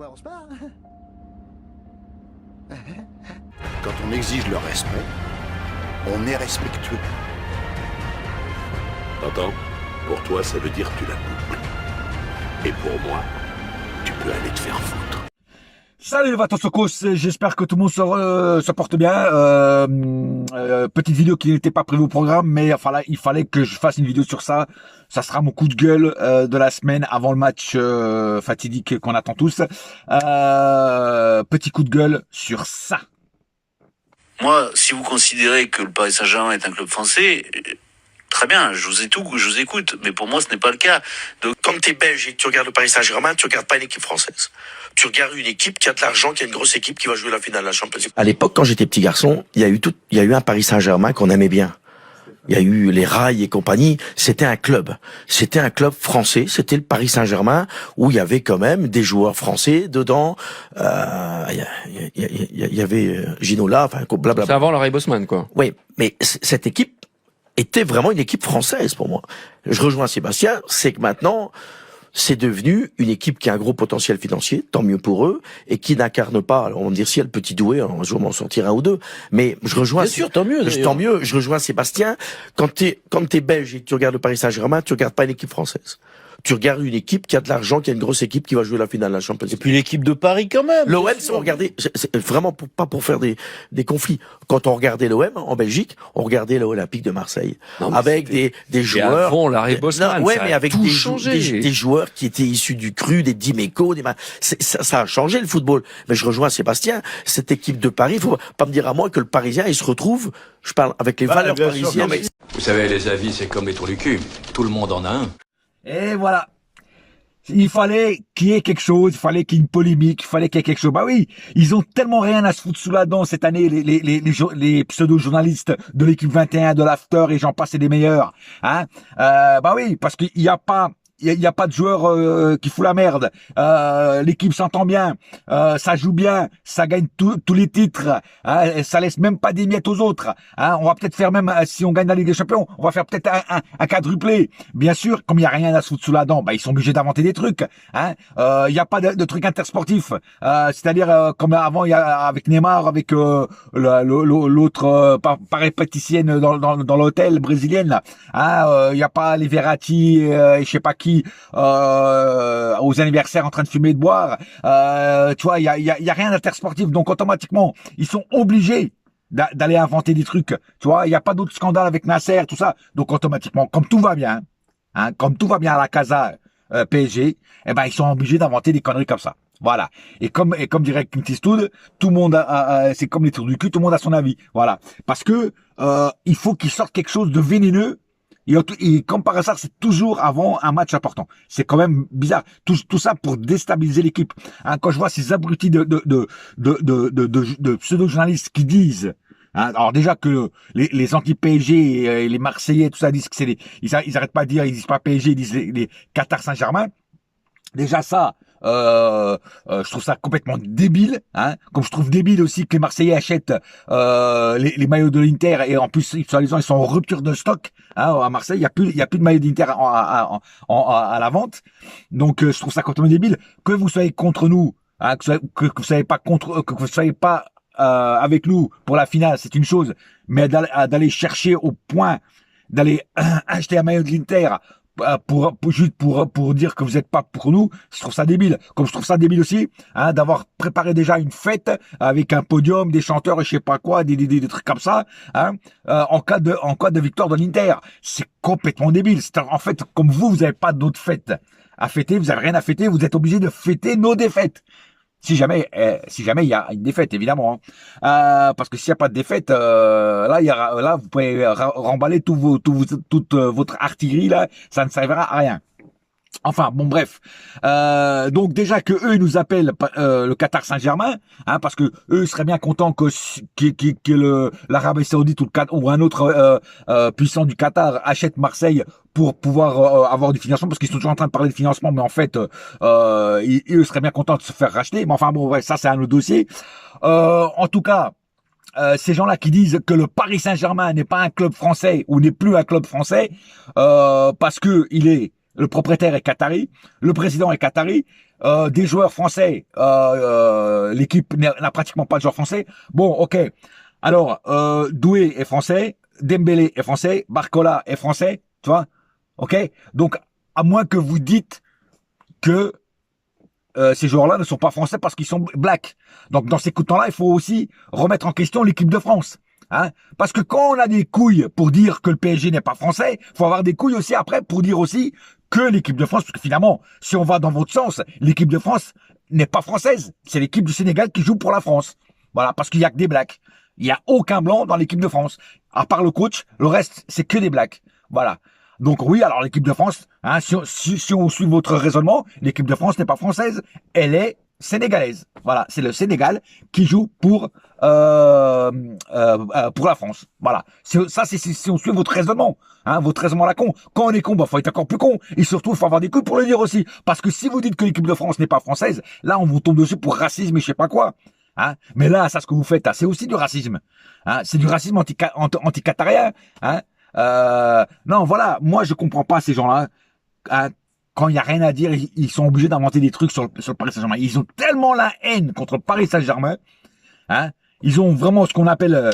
quoi on se barre? Quand on exige le respect, on est respectueux. T'entends? Pour toi, ça veut dire que tu la boucles. Et pour moi, tu peux aller te faire foutre. Salut les Vatosokos, j'espère que tout le monde se porte bien. Petite vidéo qui n'était pas prévue au programme, mais enfin là, il fallait que je fasse une vidéo sur ça. Ça sera mon coup de gueule de la semaine avant le match fatidique qu'on attend tous. Petit coup de gueule sur ça. Moi, si vous considérez que le Paris Saint-Germain est un club français, très bien, je vous écoute, mais pour moi, ce n'est pas le cas. Donc, quand tu es belge et que tu regardes le Paris Saint-Germain, tu regardes pas une équipe française. Tu regardes une équipe qui a de l'argent, qui a une grosse équipe qui va jouer la finale de la Champions League. À l'époque, quand j'étais petit garçon, il y a eu un Paris Saint-Germain qu'on aimait bien. Il y a eu les Rails et compagnie. C'était un club français. C'était le Paris Saint-Germain où il y avait quand même des joueurs français dedans. Il y avait Ginola, enfin blablabla. C'est avant Larry Bosman, quoi. Oui, mais cette équipe était vraiment une équipe française pour moi. Je rejoins Sébastien, c'est que maintenant, c'est devenu une équipe qui a un gros potentiel financier, tant mieux pour eux, et qui n'incarne pas, alors on va me dire si elle le petit doué, un jour m'en sortir un ou deux, mais je rejoins... Bien sûr, tant mieux. Tant mieux, je rejoins Sébastien, quand t'es belge et que tu regardes le Paris Saint-Germain, tu regardes pas une équipe française. Tu regardes une équipe qui a de l'argent, qui a une grosse équipe qui va jouer la finale de la Champions League. Et puis l'équipe de Paris quand même. L'OM, si on regardait, c'est vraiment pas pour faire des conflits. Quand on regardait l'OM en Belgique, on regardait l'Olympique de Marseille. Non, avec des joueurs. Avant Larry Bosman. Ouais, mais avec des joueurs qui étaient issus du cru, des Dimeco, ça a changé le football. Mais je rejoins Sébastien, cette équipe de Paris, faut pas me dire à moi que le Parisien, il se retrouve, je parle avec les valeurs parisiennes. Vous savez, les avis, c'est comme les trous du cul. Tout le monde en a un. Et voilà. Il fallait qu'il y ait quelque chose, il fallait qu'il y ait une polémique, il fallait qu'il y ait quelque chose. Bah oui, ils ont tellement rien à se foutre sous la dent cette année, les pseudo-journalistes de l'équipe 21, de l'After et j'en passe et des meilleurs. Hein bah oui, parce qu'il n'y a pas... Il y a pas de joueur qui fout la merde. L'équipe s'entend bien, ça joue bien, ça gagne tous les titres. Hein, ça laisse même pas des miettes aux autres. Hein, on va peut-être faire même, si on gagne la Ligue des Champions, on va faire peut-être un quadruplé. Bien sûr, comme il y a rien à se foutre sous la dent, bah ils sont obligés d'inventer des trucs. Hein, il y a pas de trucs intersportifs. C'est-à-dire comme avant, il y a avec Neymar, avec l'autre parapéticienne dans l'hôtel brésilienne. Là. Hein, il y a pas les Verratti et je sais pas qui. Aux anniversaires en train de fumer et de boire, tu vois, il y a rien d'intersportif, donc automatiquement ils sont obligés d'aller inventer des trucs, tu vois, il y a pas d'autres scandales avec Nasser, tout ça, donc automatiquement, comme tout va bien, hein, comme tout va bien à la Casa PSG, eh ben ils sont obligés d'inventer des conneries comme ça. Voilà. Et comme dirait Clint Eastwood, tout le monde c'est comme les trous du cul, tout le monde a son avis. Voilà. Parce que il faut qu'ils sortent quelque chose de vénéneux. Et comme par hasard, c'est toujours avant un match important. C'est quand même bizarre. Tout ça pour déstabiliser l'équipe. Hein, quand je vois ces abrutis de pseudo-journalistes qui disent, hein, alors déjà que les anti-PSG et les Marseillais, tout ça disent que c'est ils arrêtent pas de dire, ils disent pas PSG, ils disent les Qatar Saint-Germain. Déjà ça, je trouve ça complètement débile, hein. Comme je trouve débile aussi que les Marseillais achètent les maillots de l'Inter et en plus ils sont en rupture de stock, hein, à Marseille. Il y a plus de maillots d'Inter à la vente. Donc je trouve ça complètement débile. Que vous soyez contre nous, hein, que vous soyez pas contre, que vous soyez pas avec nous pour la finale, c'est une chose, mais d'aller chercher au point d'aller acheter un maillot de l'Inter juste pour dire que vous n'êtes pas pour nous, je trouve ça débile. Comme je trouve ça débile aussi, hein, d'avoir préparé déjà une fête avec un podium, des chanteurs et je sais pas quoi, des trucs comme ça, hein, en cas de victoire de l'Inter. C'est complètement débile. En fait, comme vous n'avez pas d'autres fêtes à fêter, vous avez rien à fêter, vous êtes obligé de fêter nos défaites. Si jamais il y a une défaite, évidemment, hein. Parce que s'il n'y a pas de défaite, là vous pouvez remballer toute votre artillerie là, ça ne servira à rien. Enfin bon bref, donc déjà que eux ils nous appellent le Qatar Saint-Germain, hein, parce que eux seraient bien contents que l'Arabie Saoudite ou un autre puissant du Qatar achète Marseille pour pouvoir avoir du financement, parce qu'ils sont toujours en train de parler de financement, mais en fait eux seraient bien contents de se faire racheter. Mais enfin bon bref, ça c'est un autre dossier. En tout cas, ces gens-là qui disent que le Paris Saint-Germain n'est pas un club français ou n'est plus un club français parce que il est le propriétaire est qatari, le président est qatari, des joueurs français, l'équipe n'a pratiquement pas de joueurs français. Bon, ok. Alors, Doué est français, Dembélé est français, Barcola est français, tu vois, ok. Donc, à moins que vous dites que ces joueurs-là ne sont pas français parce qu'ils sont blacks. Donc, dans ces coups de temps-là, il faut aussi remettre en question l'équipe de France. Hein, parce que quand on a des couilles pour dire que le PSG n'est pas français, faut avoir des couilles aussi après pour dire aussi que l'équipe de France, parce que finalement, si on va dans votre sens, l'équipe de France n'est pas française. C'est l'équipe du Sénégal qui joue pour la France. Voilà, parce qu'il y a que des blacks. Il y a aucun blanc dans l'équipe de France. À part le coach, le reste, c'est que des blacks. Voilà. Donc oui, alors l'équipe de France, hein, si on suit votre raisonnement, l'équipe de France n'est pas française, elle est sénégalaise. Voilà, c'est le Sénégal qui joue pour la France. Voilà. Ça, c'est si on suit votre raisonnement, hein, votre raisonnement à la con. Quand on est con, bah faut être encore plus con. Et surtout, il faut avoir des couilles pour le dire aussi. Parce que si vous dites que l'équipe de France n'est pas française, là, on vous tombe dessus pour racisme et je sais pas quoi. Hein. Mais là, ça, ce que vous faites, c'est aussi du racisme. Hein. C'est du racisme anti-qatarien. Hein. Non, voilà. Moi, je comprends pas ces gens-là. Hein. Quand il n'y a rien à dire, ils sont obligés d'inventer des trucs sur le Paris Saint-Germain. Ils ont tellement la haine contre le Paris Saint-Germain. Hein, ils ont vraiment ce qu'on appelle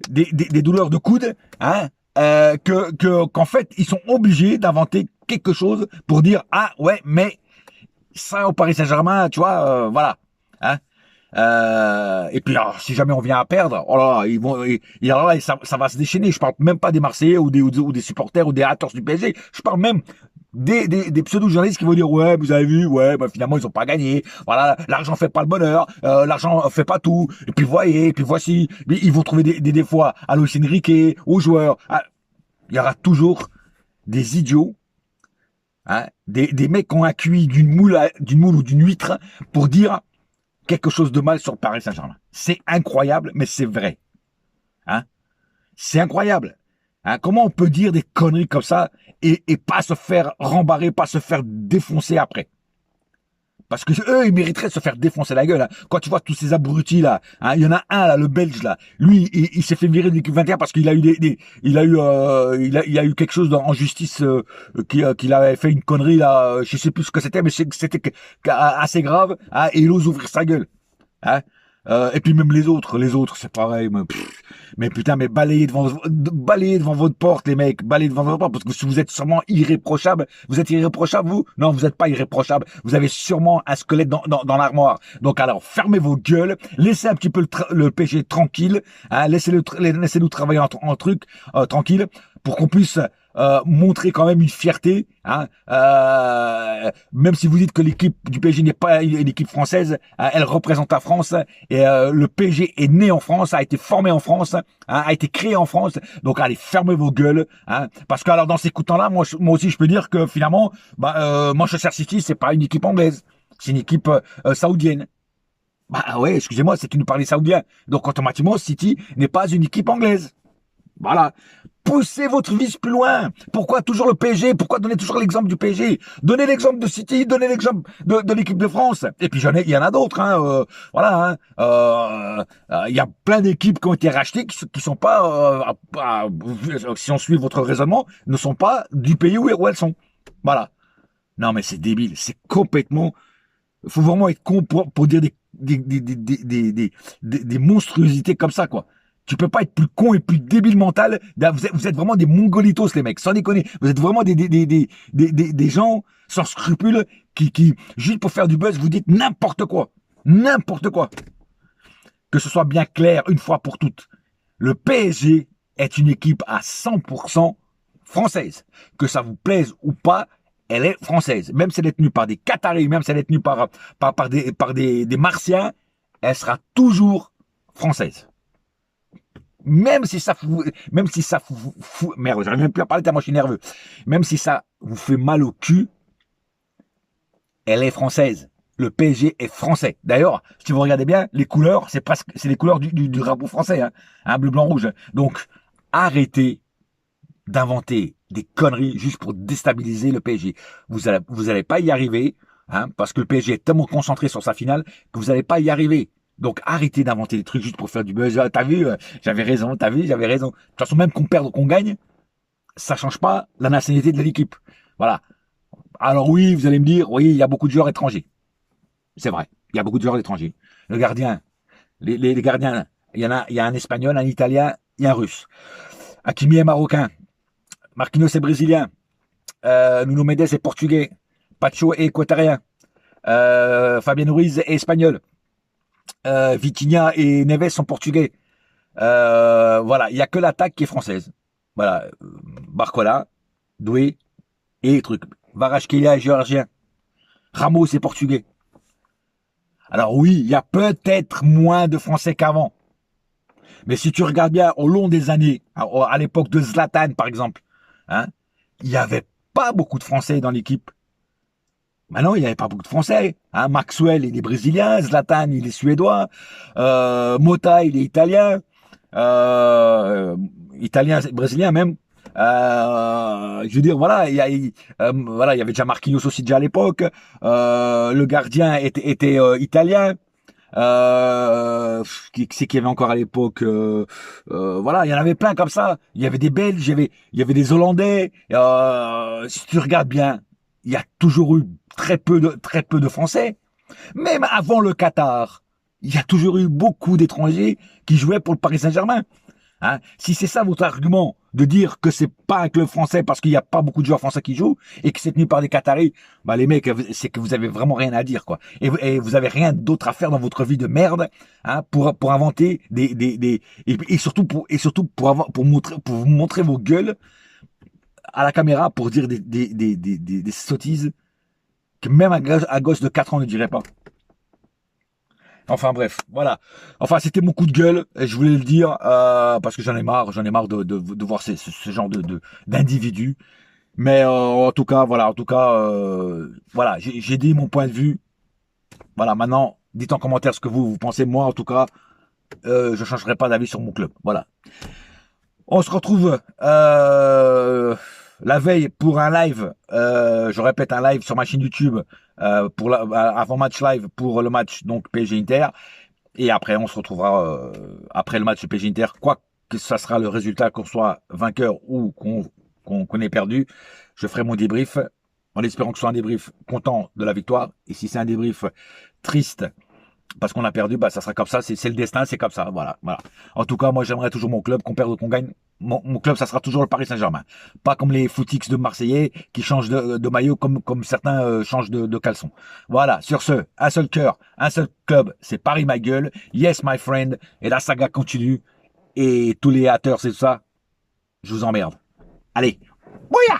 des douleurs de coude, hein, qu'en fait, ils sont obligés d'inventer quelque chose pour dire, ah ouais, mais ça au Paris Saint-Germain, tu vois, voilà. Hein. Et puis alors, si jamais on vient à perdre, oh là, alors là, ça va se déchaîner. Je parle même pas des Marseillais ou des supporters ou des haters du PSG. Je parle même des pseudo-journalistes qui vont dire ouais, vous avez vu, ouais, bah finalement ils ont pas gagné. Voilà, l'argent fait pas le bonheur, l'argent fait pas tout. Et puis voyez, et puis voici, ils vont trouver des défauts à Luis Enrique, aux joueurs. Il y aura toujours des idiots, hein, des mecs qui ont un QI d'une moule ou d'une huître pour dire quelque chose de mal sur Paris Saint-Germain. C'est incroyable, mais c'est vrai. Hein, c'est incroyable. Hein, comment on peut dire des conneries comme ça et pas se faire rembarrer, pas se faire défoncer après? Parce que eux, ils mériteraient de se faire défoncer la gueule. Hein. Quand tu vois tous ces abrutis là, hein, il y en a un là, le Belge là. Lui, il s'est fait virer de l'équipe 21 parce qu'il a eu il a eu quelque chose en justice qu'il avait fait une connerie là. Je sais plus ce que c'était, mais c'était assez grave. Hein, et il ose ouvrir sa gueule. Hein. Et puis même les autres, c'est pareil. Mais putain, mais balayez devant votre porte, les mecs, balayez devant votre porte, parce que si vous êtes sûrement irréprochable, vous êtes irréprochable, vous? Non, vous n'êtes pas irréprochable. Vous avez sûrement un squelette dans l'armoire. Donc alors, fermez vos gueules, laissez un petit peu le péché tranquille, hein, laissez-nous travailler en truc tranquille, pour qu'on puisse montrer quand même une fierté, hein, même si vous dites que l'équipe du PSG n'est pas une équipe française, hein, elle représente la France et le PSG est né en France, a été formé en France, hein, a été créé en France. Donc allez, fermez vos gueules, hein, parce que alors dans ces coups de temps-là, moi aussi je peux dire que finalement, Manchester City c'est pas une équipe anglaise, c'est une équipe saoudienne. Bah ouais, excusez-moi, c'est que nous parlez saoudien. Donc automatiquement, City n'est pas une équipe anglaise. Voilà. Poussez votre vis plus loin. Pourquoi toujours le PSG? Pourquoi donner toujours l'exemple du PSG? Donnez l'exemple de City, donnez l'exemple de l'équipe de France. Et puis il y en a d'autres. Hein, voilà. Il y a plein d'équipes qui ont été rachetées qui sont pas, si on suit votre raisonnement, ne sont pas du pays où elles sont. Voilà. Non mais c'est débile. C'est complètement. Il faut vraiment être con pour dire des monstruosités comme ça, quoi. Tu peux pas être plus con et plus débile mental. Vous êtes vraiment des mongolitos, les mecs, sans déconner. Vous êtes vraiment des gens sans scrupules qui, juste pour faire du buzz, vous dites n'importe quoi. N'importe quoi. Que ce soit bien clair une fois pour toutes. Le PSG est une équipe à 100% française. Que ça vous plaise ou pas, elle est française. Même si elle est tenue par des Qataris, même si elle est tenue par des Martiens, elle sera toujours française. Même si ça merde, j'arrive même plus à parler tellement je suis nerveux. Même si ça vous fait mal au cul, elle est française. Le PSG est français. D'ailleurs, si vous regardez bien, les couleurs, c'est les couleurs du drapeau français, hein. Hein, bleu, blanc, rouge. Donc, arrêtez d'inventer des conneries juste pour déstabiliser le PSG. Vous allez pas y arriver, hein, parce que le PSG est tellement concentré sur sa finale que vous n'allez pas y arriver. Donc arrêtez d'inventer des trucs juste pour faire du buzz. Ah, t'as vu, j'avais raison, j'avais raison. De toute façon, même qu'on perde ou qu'on gagne, ça change pas la nationalité de l'équipe. Voilà. Alors oui, vous allez me dire, oui, il y a beaucoup de joueurs étrangers. C'est vrai, il y a beaucoup de joueurs étrangers. Le gardien, les gardiens, il y a un Espagnol, un Italien, il y a un Russe. Hakimi est marocain. Marquinhos est brésilien. Nuno Mendes est portugais. Pacho est équatorien. Fabien Ruiz est espagnol. Vitinha et Neves sont portugais. Voilà, il n'y a que l'attaque qui est française. Voilà, Barcola, Doué et truc. Kvaratskhelia est géorgien. Ramos est portugais. Alors oui, il y a peut-être moins de Français qu'avant. Mais si tu regardes bien au long des années, à l'époque de Zlatan par exemple, hein, il n'y avait pas beaucoup de Français dans l'équipe. Maintenant, il n'y avait pas beaucoup de Français. Hein. Maxwell, il est brésilien. Zlatan, il est suédois. Mota, il est italien. Italien, brésilien même. Je veux dire, voilà, il y avait déjà Marquinhos aussi déjà à l'époque. Le gardien était italien. Qui c'est qu'il y avait encore à l'époque, voilà, il y en avait plein comme ça. Il y avait des Belges, il y avait des Hollandais. Si tu regardes bien, il y a toujours eu très peu de Français. Même avant le Qatar, il y a toujours eu beaucoup d'étrangers qui jouaient pour le Paris Saint-Germain. Hein, si c'est ça votre argument de dire que c'est pas un club français parce qu'il n'y a pas beaucoup de joueurs français qui jouent et que c'est tenu par des Qataris, bah les mecs, c'est que vous avez vraiment rien à dire quoi. Et vous avez rien d'autre à faire dans votre vie de merde, hein, pour inventer et surtout pour vous montrer vos gueules à la caméra pour dire des sottises que même un gosse de 4 ans ne dirait pas. Enfin bref, voilà. Enfin, c'était mon coup de gueule, et je voulais le dire, parce que j'en ai marre de voir ce genre d'individus. Mais en tout cas, voilà, voilà, j'ai dit mon point de vue. Voilà, maintenant, dites en commentaire ce que vous pensez. Moi, en tout cas, je changerai pas d'avis sur mon club. Voilà. On se retrouve la veille pour un live. Je répète, un live sur ma chaîne YouTube. Avant match live pour le match donc PSG Inter, et après on se retrouvera après le match PSG Inter, quoi que ça sera le résultat, qu'on soit vainqueur ou qu'on ait perdu, je ferai mon débrief en espérant que ce soit un débrief content de la victoire, et si c'est un débrief triste parce qu'on a perdu, bah ça sera comme ça, c'est le destin, c'est comme ça, voilà. En tout cas, moi j'aimerais toujours mon club, qu'on perde ou qu'on gagne, mon club ça sera toujours le Paris Saint-Germain, pas comme les footix de Marseillais qui changent de maillot comme certains changent de caleçon. Voilà, sur ce, un seul cœur, un seul club, c'est Paris ma gueule, yes my friend, et la saga continue, et tous les haters c'est tout ça, je vous emmerde. Allez, bouya!